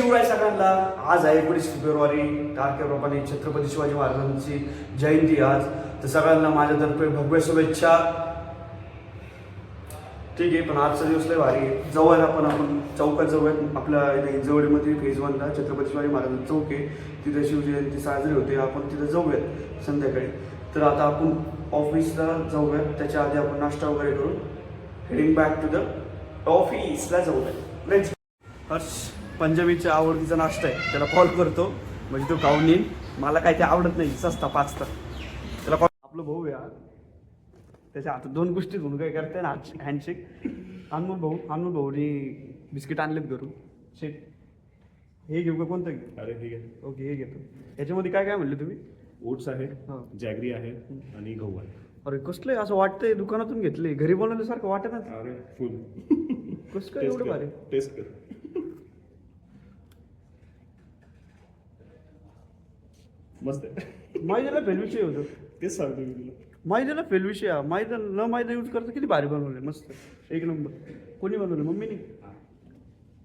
शिवराय सगळ्यांना. आज आहे 19 फेब्रुवारी. तारखेप्रमाणे छत्रपती शिवाजी महाराजांची जयंती आज. तर सगळ्यांना माझ्यातर्फे भव्य शुभेच्छा. ठीक आहे, पण आजचा दिवस लय भारी आहे. जाऊया आपण चौकात जाऊयात. आपल्या हिंजवडीमध्ये फेज 1ला छत्रपती शिवाजी महाराजांचं चौक आहे, तिथे शिवजयंती साजरी होते. आपण तिथे जाऊयात संध्याकाळी. तर आता आपण ऑफिसला जाऊयात, त्याच्या आधी आपण नाश्ता वगैरे करून हेडिंग बॅक टू द ऑफिसला जाऊयात. लेट्स. हर्ष पंजाबीच्या आवडतीचा नाश्ता आहे, त्याला कॉल करतो म्हणजे तो खाऊन येईल. मला काय ते आवडत नाही, सस्ता पाचता. त्याला कॉल. आपलं भाऊ या त्याच्या हातात 2 गोष्टी घेऊन काय करते ना, हँडशेक. अनमोल भाऊनी बिस्किट आणलेत घरून. शेट हे घेऊ का, कोणतं घेऊ? अरे ठीक आहे, ओके हे घेतो. याच्यामध्ये काय काय म्हणले तुम्ही? ओट्स आहे, जॅगरी आहे आणि गहू आहे. अरे कसलं असं वाटतंय दुकानातून घेतले, घरी बनवल्यासारखं वाटत ना. अरे फुल कसं काय एवढं भारी? टेस्ट कर. मस्त आहे. मैद्याला फेलविषय होतो. तेच सांगतो मी तुला. मैद्याला फेलविषय. मैदा न मैदा यूज करता किती भारी बनवले, मस्त एक नंबर. कोणी बनवलं? मम्मीने.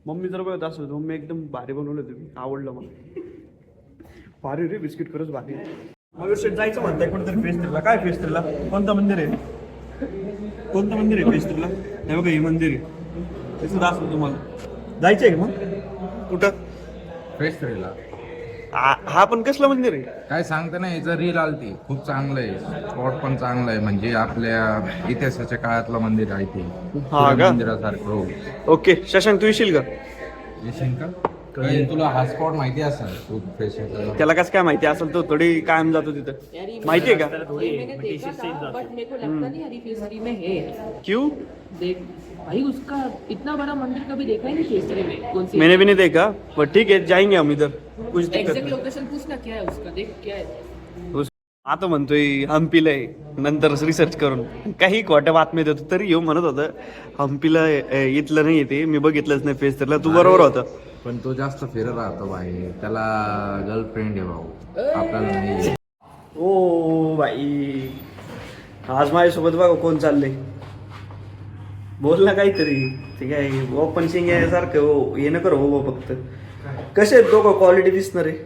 मम्मी जर बघत असं मम्मी एकदम भारी बनवलं तुम्ही, आवडलं मला. भारी रे बिस्किट, खरंच भारी. मग जायचं म्हणताय कुठेतरी फेस्टिवलला. काय फेस्टिवलला? कोणतं मंदिर आहे? कोणतं मंदिर आहे फेस्टिवलला? हे बघा हे मंदिर आहे, त्याचं दाखवतो तुम्हाला. जायचंय का मग? कुठं? फेस्टिवलला. हा पण कसलं मंदिर आहे? काय सांगता नाही, याचं रील आलती. खूप चांगलं आहे, स्पॉट पण चांगलं आहे. म्हणजे आपल्या इतिहासाच्या काळातलं मंदिर आहे ते. हा का? मंदिरासारखं. हो. ओके शशांक, तू येशील का? येशील का? काही तुला हा स्पॉट माहिती असेल खूप फेस्टिवल. त्याला कसं काय माहिती असेल, तो थोडी कायम जातो तिथं, माहितीये का? मैंने देखा था बट मेरे को लगता नहीं हरी केसरी में है. क्यों? देख भाई, उसका इतना बड़ा मंदिर कभी देखा ही नहीं केसरी में. कौन सी मैंने भी नहीं देखा, पर ठीक है जाएंगे हम इधर. कुछ दिक्कत एग्जैक्ट नहीं. लोकेशन पूछना क्या है उसका, देख क्या है. आता म्हणतोय हम्पीला आहे, नंतर रिसर्च करून काही खोट्या बातम्या देतो. तरी येऊ म्हणत होतं हम्पीला इथलं नाही ते, मी बघितलंच नाही फेस्टिवलला. तू बरोबर होता. पण तो जास्त फिरत राहतो बाहेर, त्याला गर्लफ्रेंड आहे भाऊ, आपल्याला नाही. ओ बाई, आज माझ्यासोबत बघा कोण चाललंय. बोल ना काहीतरी. ठीक आहे, ओपन सिंग यासारखं हो हे नको हो फक्त. कसे आहेत दोघं, क्वालिटी दिसणार आहे.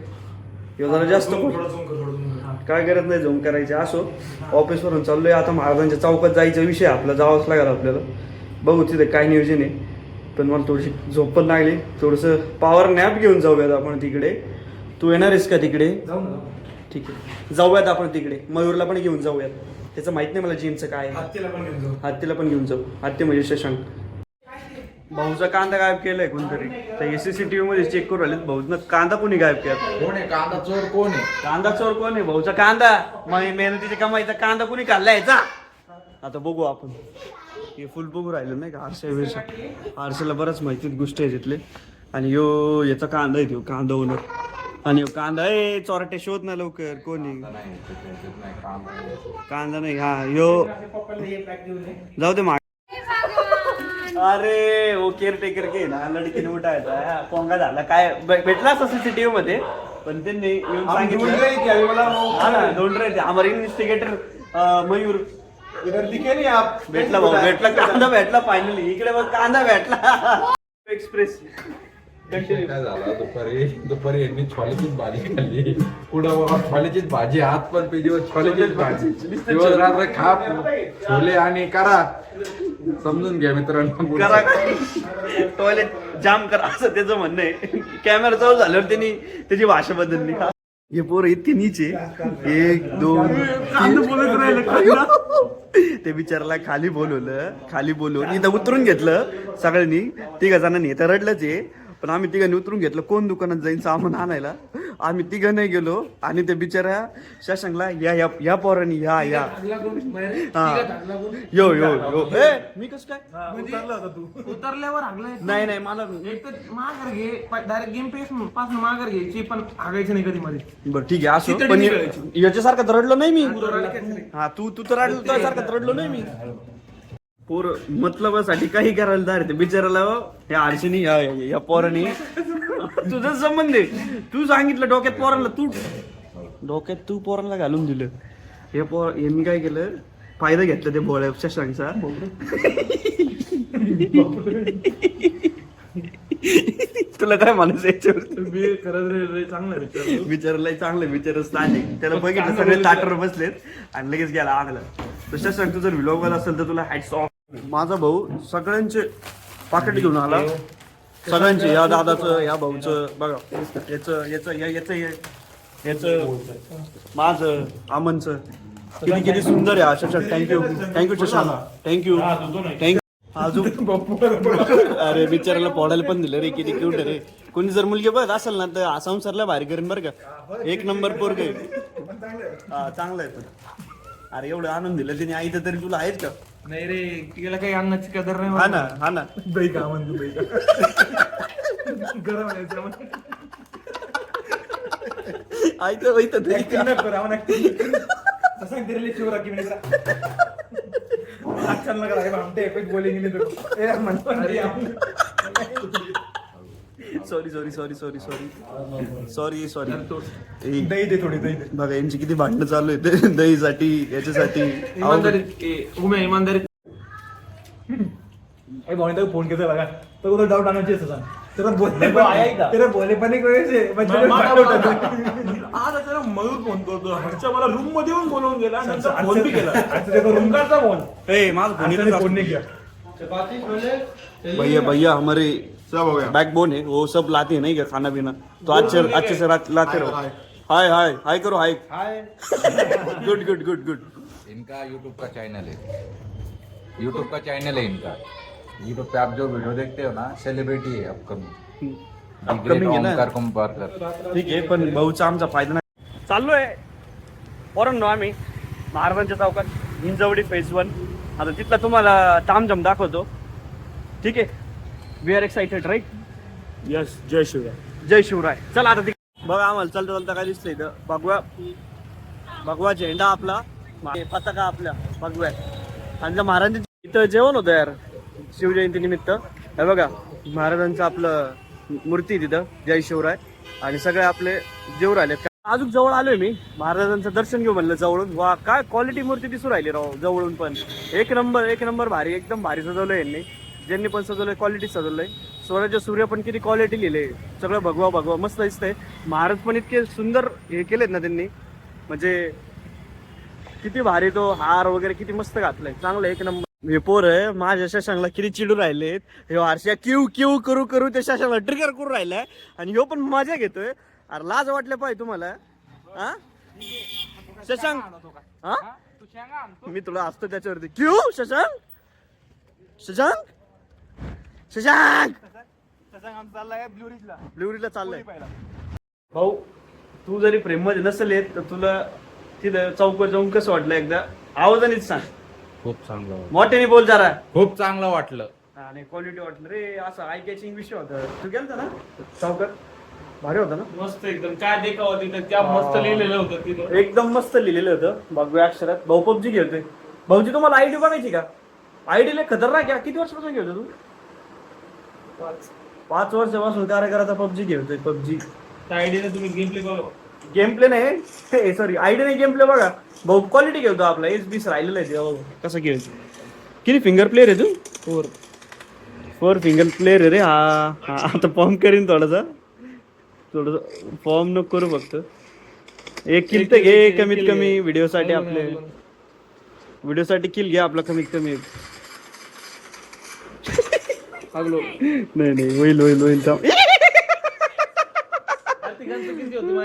जरा जास्त काय करत नाही, झूम करायचे. असो, ऑफिसवरून चाललोय आता महाराजांच्या चौकात जायचा विषय आपला, जावंच लागेल आपल्याला. बघू तिथे काय नियोजन आहे. पण मला थोडीशी झोप पण लागली, थोडंसं पॉवर नॅप घेऊन जाऊयात आपण तिकडे. तू येणार आहेस का तिकडे? ठीक आहे, जाऊयात आपण तिकडे. मयूरला पण घेऊन जाऊयात, त्याचं माहित नाही मला जिमचं काय. हत्तीला पण घेऊन जाऊ. हत्ती म्हणजे शशांक. भाऊचा कांदा गायब केलाय कोणतरी. तर SCTV मध्ये चेक करू राहिले भाऊचा कांदा कोणी गायब केला. कोण आहे कांदा चोर? कोण आहे कांदा चोर? कोण आहे? भाऊचा कांदा. मेहनतीच्या कमाईचा कांदा कोणी काढलाय याचा? आता बघू आपण. हे फुल बघू राहिलं नाही का, आरसेला बऱ्याच माहिती गोष्टी आहे तिथले. आणि यो याचा कांदा आहे, तो कांदा ओनर. आणि कांदा चोरटे शोध ना लवकर, कोणी कांदा नाही. हा यो जाऊ दे. अरे ओ केअरटेकर के ना लडकीने उठायचा पोंगा झाला काय भेटला असं CCTV मध्ये. पण त्यांनी येऊन सांगितलं हा ना, ढूंढ रहे थे हमारे इन्व्हेस्टिगेटर मयूर. भेटला भाऊ, भेटला कांदा भेटला फायनली. इकडे बघ कांदा भेटला. एक्सप्रेस. काय झालं? दुपारी यांनी छोल्याचीच भाजी खाल्ली. पुढं बाबा छोल्याचीच भाजी, हात पण पेजीवर छोल्याचीच भाजी. दिवस रात्र खा छोले आणि करा. समजून घ्या मित्रांनो, करा टॉयलेट जाम करा असं त्याचं म्हणणं आहे. कॅमेरा चालू झाल्यावर त्यांनी त्याची भाषा बदलली. हे पोर इतके नीचे 1 2 ते बिचाराला खाली बोलवून इथं उतरून घेतलं सगळ्यांनी. 3 जणांनी. इथं रडलंच आहे, पण आम्ही 3 उतरून घेतलं. कोण दुकानात जाईन सामान आणायला? आम्ही 3 नाही गेलो. आणि ते बिचारा शशांकला या पोरांनी या यो मी कसं काय उतरल्यावर हागलाय? नाही मला माघार घे, डायरेक्ट गेम पासून माघार घ्यायची, पण हागायचं नाही कधी मध्ये. बरं ठीक आहे असो. पण याच्यासारखं तर रडलो नाही मी. हा तू तर रडलो, त्यासारखं तर रडलो नाही मी. पोर मतलबासाठी काही करायला तयार आहे. बिचाराला या आरशीनी या पोरांनी तुझा संबंध आहे. तू सांगितलं डोक्यात पोरांना घालून दिलं. हे मी काय केलं, फायदा घेतला ते भोळ्या शशांकचा. तुला काय म्हणायचं याच्यावर मी खरंच रे चांगलं विचारलं. विचारलंय चांगलं विचारच नाही त्याला बघितलं सगळे ताटर बसलेत आणि लगेच गेला आगला तशा सांगतो जर व्लॉग वाला असेल तर तुला हॅट्स ऑफ. माझा भाऊ सगळ्यांचे पाकिट घेऊन आला सगळ्यांचे या दादाचं या भाऊचं बघा याचं याचं याचं याचं माझं अमनचं किती किती सुंदर आहे अशा thank you thank you Shashank thank you thank you अजून अरे बिचाराला पोडायला पण दिलं रे किती क्यूट रे कोणी जर मुलगी बघ असेल ना तर संसारला भारी करेन बरं का एक नंबर पोरग हा चांगलं आहे पण अरे एवढं आणून दिलं तिने आई तर तरी तुला आहेच का नाही रे तिला काही अन्नाची कदर नाही हा ना हा ना दही का म्हणतो दही का गरम आहे त्यामुळे. आई तर वही तर Acting नको राव, acting नको. सांग तेरे लिए शिवराकी मैंने अच्छा लग रहा है हम तो कुछ बोलेंगे नहीं तो ए मन sorry sorry sorry sorry sorry sorry sorry दही दे थोडी दही दे बघा यांची किती भांडणं चालू आहे दहीसाठी याच्यासाठी ईमानदारी ए भाई तो फोन कैसे लगा तो उधर डाउट आना चाहिए सांग तेरा बोले पण एक वेळेस आज त्याला मयूर फोन करतो हर्षा मला रूम मध्ये येऊन बोलवून गेला नंतर फोन बी केला रूमकारचा फोन ए माझा फोन नहीं किया भैया भैया हमारे बैकबोन है वो सब लाते हैं नहीं क्या खाना पीना तो अच्छे से लाते रहो हाय हाय हाय करो hi good good good good. इनका यूट्यूब का चैनल है यूट्यूब का चैनल है इनका यूट्यूब पे आप जो वीडियो देखते हो ना सेलिब्रिटी है अपकमिंग Upcoming है ना? ओमकार कुंभारकर. ठीक आहे पण भाऊचा आमचा फायदा नाही चाललोय पोरांनो आम्ही महाराजांच्या चौकात हिंजवडी फेज 1 आता तिथला तुम्हाला तामझाम दाखवतो ठीक आहे we are excited right yes जय शिवराय. जय शिवराय चला आता बघा आम्हाला चालता चालता काय दिसतंय इथं भगवा भगवा झेंडा आपला पताका आपल्या भगव्या आणि महाराजांच्या इथं जेवण होतं यार शिवजयंती निमित्त हे बघा महाराजांचं आपलं मूर्ती तिथं जय शिवराय आणि सगळे आपले जेव राहिले अजून जवळ आलोय मी महाराजांचं दर्शन घेऊ म्हणलं जवळून वा काय क्वालिटी मूर्ती दिसू राहिली राव जवळून पण एक नंबर भारी एकदम भारी सजवलंय यांनी ज्यांनी पण सजवलंय क्वालिटी सजवलंय स्वराज्य सूर्य पण किती क्वालिटी लिहिलंय सगळं भगवा मस्त दिसतंय महाराज पण इतके सुंदर हे केलेत ना त्यांनी म्हणजे किती भारी तो हार वगैरे किती मस्त घातलाय चांगलं एक नंबर. हे पोर आहे माझ्या शशांकला किती चिडू राहिलेत हे हर्षा क्यू क्यू करू त्या शशांकला ट्रिगर करू राहिलाय आणि ह्यो पण मजा घेतोय अरे लाज वाटलं पाहिजे तुम्हाला हा शशांक हा मी तुला असतो त्याच्यावरती क्यू शशांक शशांक शशांक चाललाय ब्लुरीला चाललाय भाऊ तू जरी प्रेम मध्ये नसेल येत तर तुला तिथं चौकात जाऊन कसं वाटलं एकदा आवाजानेच सांग खूप चांगलं वाटलं. मोठ्याने बोल जरा खूप चांगलं वाटलं. आणि क्वालिटी वाटलं रे असं आय कॅचिंग विषय होता तू गेलता ना चौकात भारी होता ना मस्त एकदम काय देखावा तिथं क्या मस्त लिहिलेलं होतं तिथं एकदम मस्त लिहिलेलं होतं भगव्या अक्षरात भाऊ पबजी खेळतोय भाऊजी तुम्हाला आयडी बघायची का आयडी लय खतरनाक आहे किती वर्षापासून खेळतो तू 5 वर्षापासून कार्यकर्ता पबजी खेळतोय पबजी त्या आयडीने तुम्ही गेम प्ले बघा गेम प्ले नाही सॉरी आयडी नाही गेम प्ले बघा भाऊ क्वालिटी खेळतो आपला एस राहिलेलं आहे ते कसं खेळतो किती फिंगर प्लेअर आहे तू 4 फिंगर प्लेअर आहे रे हा आता फॉर्म करीन थोडंसं फॉर्म नको करू फक्त एक किल तर घे कमीत कमी व्हिडिओसाठी आपले व्हिडिओसाठी किल घ्या आपला कमीत कमी नाही होईल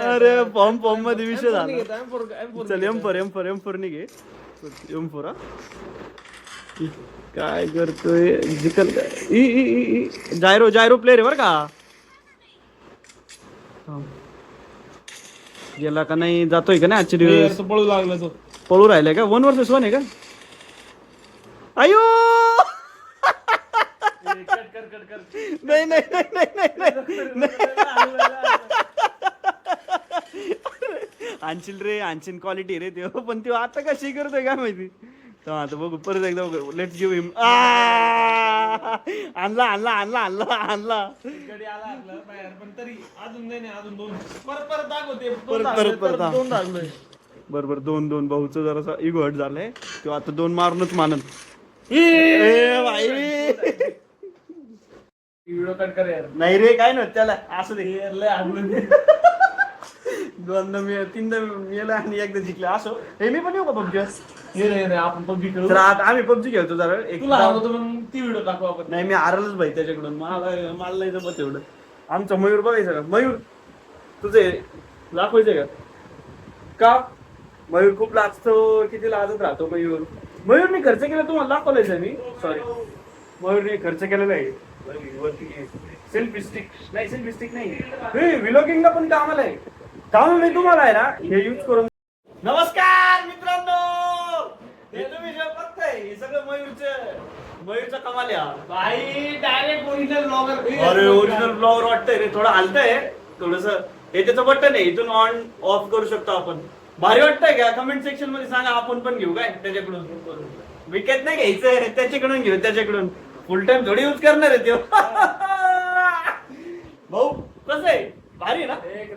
अरे फॉर्म मध्ये विषय झाला चल एम4 निघे एम4 काय करतोय जिकल जायरो प्लेअर आहे बरं का गेला का नाही जातोय का नाही आजचे दिवस पळू लागला तो पळू राहिलाय का 1 vs 1 आहे का अयो नाही आणशील क्वालिटी रे ते पण ते आता कशी करतोय काय माहिती तर आता बघू परत एकदा लेट्स गिव्ह हिम आणला गडी आला आपला बाहेर पण तरी अजून नाही अजून 2 परत दाखवते परत 2 दाखवलंय बरोबर 2 भाऊचं जरासा इगो हट झालाय तो आता 2 मारूनच मानन भाई व्हिडिओ कट कर यार नाही रे काय नव्हतं त्याला असं दे हे लय आगलं दोनदा मी तीनदा मेला आणि एकदा जिंकला असो हे मी पण येऊ का पबजी हे रे आपण पबजी खेळू तर आता आम्ही पबजी खेळतो जरा एक तुला आवडतो मग ती व्हिडिओ टाकू आपण नाही मी हारलच भाई त्याच्याकडून मला नाही जमत एवढं आमचा मयूर बघायचा का मयूर तुझे दाखवायचे का मयूर खूप लाजतो किती लाजत राहतो मयूरने खर्च केला तुम्हाला दाखवलायचं मी सॉरी मयूरने खर्च केलेला आहे सेल्फी स्टिक नाही व्लॉगिंगला पण कामाला आहे काम मी तुम्हाला आहे ना हे यूज करून नमस्कार मित्रांनो हे तुम्ही जे बघताय हे सगळं मयूरचं कमाल आहे भाई डायरेक्ट ओरिजिनल ब्लॉगर अरे ओरिजिनल ब्लॉगर वाटतंय रे थोडं हलतंय थोडस हे त्याचं बटन आहे इथून ऑन ऑफ करू शकतो आपण भारी वाटतंय का कमेंट सेक्शन मध्ये सांगा आपण पण घेऊ काय त्याच्याकडून विकत नाही घ्यायचं त्याच्याकडून घेऊ त्याच्याकडून फुल टाइम थोडी यूज करणार आहे तो भाऊ कसं आहे भारी आहे ना एक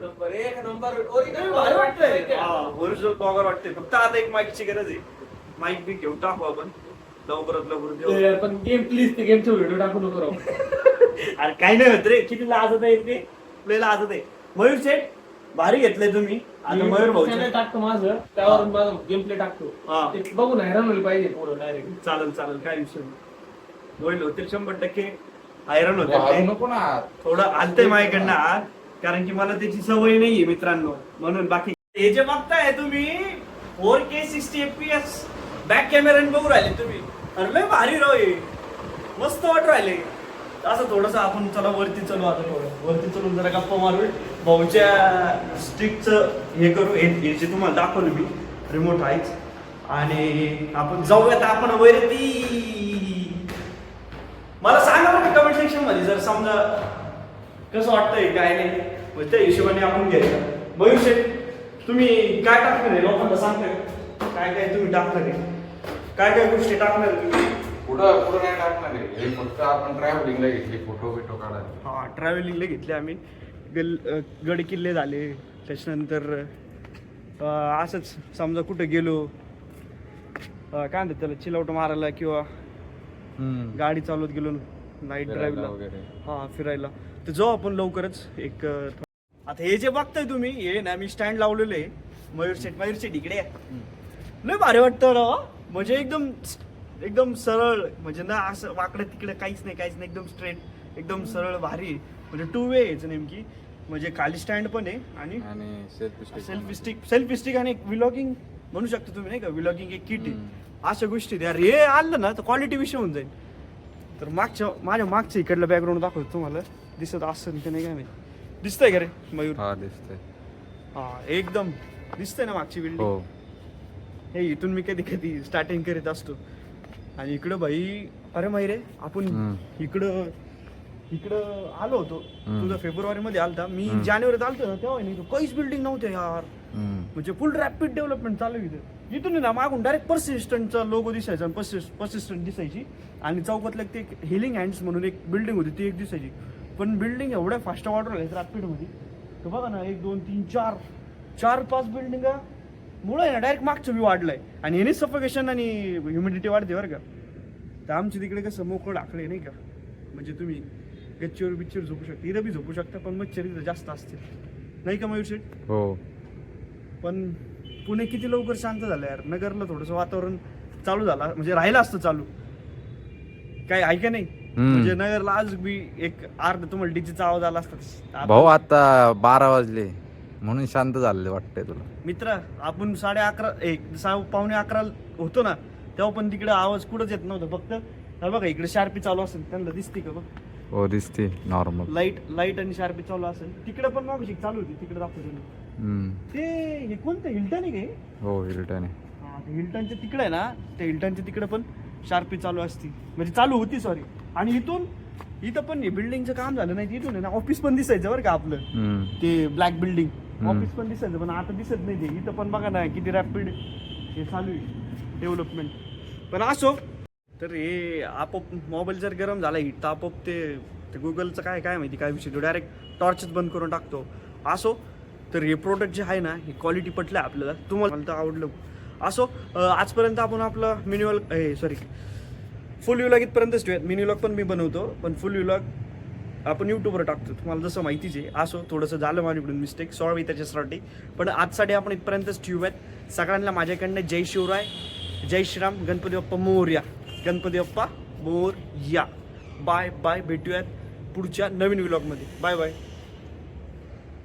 नंबर भारी वाटतंय ओरिजिनल ब्लॉगर वाटतंय फक्त आता एक माईकची गरज आहे माईक बी घेऊन टाकू आपण लवकरात लवकर पण गेम प्लीज ते गेमचा व्हिडिओ टाकू नको राव. अरे काही नाही होत रे किती लाजत आहे ते आपल्याला लाजत आहे मयूर सेट भारी घेतलंय तुम्ही आता मयूर भाऊ channel टाकतो माझं त्यावर माझं गेम प्ले टाकतो हा. ते बघून हैराण होईल पाहिजे पुढं डायरेक्ट चालेल काय विषय नाही. होईल होतील 100% हैराण हारू होते नको ना थोडं आलतंय माझ्याकडनं आज कारण की मला त्याची सवय नाहीये मित्रांनो म्हणून बाकी हे जे बघताय तुम्ही 4K 60 FPS बॅक कॅमेराने बघू राहिले तुम्ही अरे लय भारी राव हे मस्त वाटू राहिले असं थोडस आपण चला वरती चलू आता थोडं वरती चलून जरा गप्पा मारू भाऊच्या स्टिकचं हे करू हे जे तुम्हाला दाखवलं मी रिमोट आहेच आणि आपण जाऊयात आपण वरती मला सांगा बरं कमेंट सेक्शन मध्ये जर समजा कसं वाटतंय काय नाही मग त्या हिशोबाने आपण घ्यायचं मयूर शेठ तुम्ही काय टाकणार आहे लोकांना सांगताय काय तुम्ही टाकणार आहे काय गोष्टी टाकणार आहे तुम्ही पुढं नाही टाकणार आहे हे फक्त आपण ट्रॅव्हलिंगला घेतली फोटो बिटो काढायला हा ट्रॅव्हलिंगला घेतले आम्ही गड किल्ले झाले त्याच्यानंतर असंच समजा कुठं गेलो काय म्हणतात त्याला चिलआउट मारायला किंवा गाडी चालवत गेलो नाईट ड्राईव्हला वगैरे हा फिरायला तर जाऊ आपण लवकरच एक आता हे जे बघताय तुम्ही हे ना मी स्टँड लावलेलं आहे मयूर सेट इकडे आहे. लय भारी वाटतं ना म्हणजे एकदम सरळ म्हणजे ना असं वाकडं तिकडे काहीच नाही एकदम स्ट्रेट एकदम सरळ भारी म्हणजे 2 वे यायचं नेमकी म्हणजे खाली स्टँड पण आहे आणि सेल्फी स्टिक आणि व्लॉगिंग म्हणू शकता तुम्ही नाही का व्लॉगिंग एक किट आहे अशा गोष्टी द्या रे आलं ना तर क्वालिटी विषय होऊन जाईल तर माझ्या मागच्या इकडलं बॅकग्राऊंड दाखवतो तुम्हाला दिसत असेल की नाही काय माहिती दिसतंय का रे मयूर हा दिसतंय हा एकदम दिसतंय ना मागची बिल्डिंग हो हे इथून मी कधी स्टार्टिंग करीत असतो आणि इकडं भाई अरे माहिती रे आपण इकडं आलो होतो तुझं फेब्रुवारी मध्ये आलता मी जानेवारीत आलतो ना तेव्हा नाही काहीच बिल्डिंग नव्हते यार म्हणजे फुल रॅपिड डेव्हलपमेंट चालू आहे इथून ना मागून डायरेक्ट पर्सिस्टंटचा लोगो दिसायचा आणि पर्सिस्टंट दिसायची आणि चौकातलं ते हिलिंग हँड्स म्हणून एक बिल्डिंग होती ती एक दिसायची पण बिल्डिंग एवढ्या फास्ट ऑर्डर आहेत रॅपिड मध्ये तर बघा ना 1 2 3 4 5 बिल्डिंग मुळे ना डायरेक्ट मागचं व्ह्यू वाढलाय आणि याने सफोकेशन आणि ह्युमिडिटी वाढते बरं का तर आमच्या तिकडे कसं मोकळं टाकलंय नाही का म्हणजे तुम्ही गच्चीवर बिच्चीवर झोपू शकता इथं बी झोपू शकता पण मच्छर इथं जास्त असते नाही का मयूर शेठ हो पण पुणे किती लवकर शांत झालं यार नगरला थोडंसं वातावरण चालू झालं म्हणजे राहिलं असतं चालू काय ऐका नाही म्हणजे नगरला आज बी एक अर्ध तुम्हाला डीजेचा आवाज आला असता भाऊ आता 12 वाजले म्हणून शांत झालेले वाटतंय तुला मित्र आपण 11:30 पावणे 11 होतो ना तेव्हा पण तिकडे आवाज कुठंच येत नव्हता फक्त बघा इकडे शार्पी चालू असेल त्यांना दिसते का बघ हो दिसते नॉर्मल लाईट आणि शार्पी चालू असेल तिकडे पण मागशी चालू होती तिकडे दाखवतो ते हे कोणतं हिल्टन आहे का हो हिल्टन आहे हा ते हिल्टनच्या तिकडे आहे ना त्या हिल्टनच्या तिकडे पण शार्पी चालू असती म्हणजे चालू होती सॉरी आणि इथं पण बिल्डिंगचं काम झालं नाही इथून आहे ना ऑफिस पण दिसायचं बरं का आपलं ते ब्लॅक बिल्डिंग ऑफिस पण दिसायचं पण आता दिसत नाही ते इथं पण बघा ना किती रॅपिड हे चालू आहे डेव्हलपमेंट पण असो तर हे आपोआप मोबाईल जर गरम झाला हिट तर आपोआप ते गुगलचं काय माहिती काय विषय तो डायरेक्ट टॉर्चच बंद करून टाकतो असो तर हे प्रोडक्ट जे आहे ना ही क्वालिटी पटलं आपल्याला तुम्हाला मला तर आवडलं असो आजपर्यंत आपण आपलं फुल व्लॉग इथपर्यंतच ठेवूयात मिनी व्लॉग पण मी बनवतो पण फुल व्लॉग आपण यूट्यूबवर टाकतो, तुम्हाला जसं माहितीच आहे. असो, थोडंसं झालं माझ्याकडून मिस्टेक, सॉरी त्याच्यासाठी. पण आजसाठी आपण इथपर्यंतच ठेवूयात. सगळ्यांना माझ्याकडनं जय शिवराय, जय श्रीराम, गणपती बाप्पा मोरया, गणपती बाप्पा मोरया. बाय बाय, भेटूयात पुढच्या नवीन व्लॉगमध्ये. Bye bye.